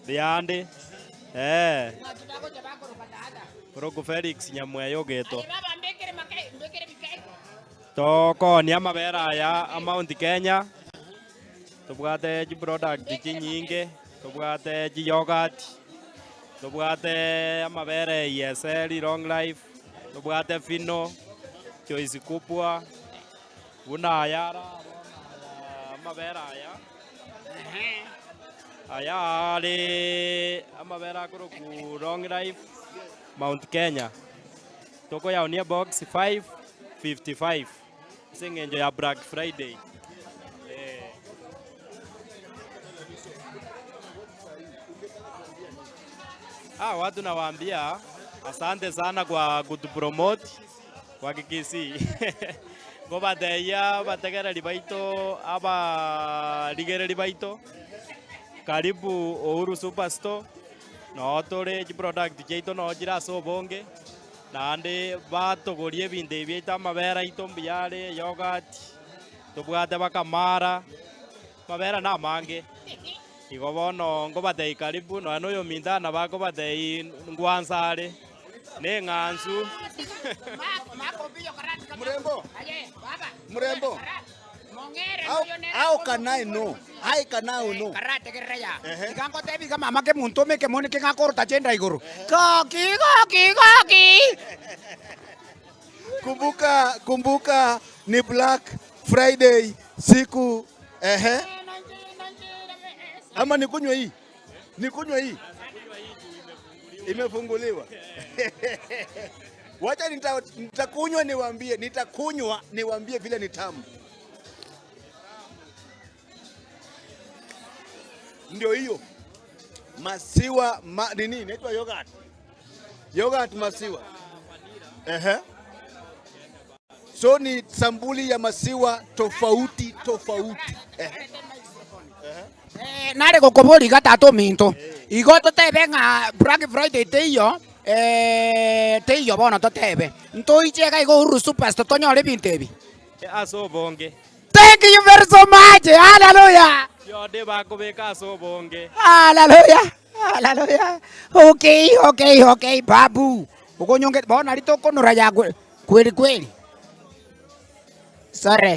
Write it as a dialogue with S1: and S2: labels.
S1: Diandi. Korogo Felix Nyamweyo geto. Toko ni amabera ya Mount Kenya. Tubwate product nyingi. Tubwate yogurt. Tubwate amabere ESL long life. Tubwate Fino. Choice kubwa. Buna ayara. Amabera ya. Aya ale amabera ku long life Mount Kenya. Toko ya unia box 555. Singenjo ya Black Friday. Watu nawaambia asante sana kwa kutupromote kwa kikisi. Ngoba deya bategera libaito aba ligere libaito. Karibu Uhuru Superstore. No tore product jeito no jira so bonge. Nande batogorie binde bieta mabera itombiare yogurt. Tubwate bakamara. Mabera na mange. Igobono ngobate karibu no anoyo minda na bako bate ngwansare. Ne ngansu.
S2: Mrembo. Mrembo. How can I know? How can I know?
S3: Karate kerja. Ikango tebi kama mama ke muntu me ke moni ke ngakor ta chenda iguru. Kaki.
S2: Kumbuka ni Black Friday siku Ama nikunywe hii? Nikunywe hii? Imefunguliwa. Wacha nitakunywa niwaambie vile ni tamu. Ndio hiyo. Masiwa nini? Inaitwa yogurt. Yogurt masiwa. So ni sambuli ya masiwa tofauti.
S3: Nare kokobori gatatu minto. Igoto tebe nga Black Friday teyo bono to tebe. Nto icheka igo Uhuru Superstore tonyore bintebi.
S1: Aso bonge.
S3: Thank you very so much. Hallelujah.
S1: Yode bakobeka aso bonge.
S3: Hallelujah. Okay, babu. Ukonyonge bona litoko nora ya kweli. Sorry.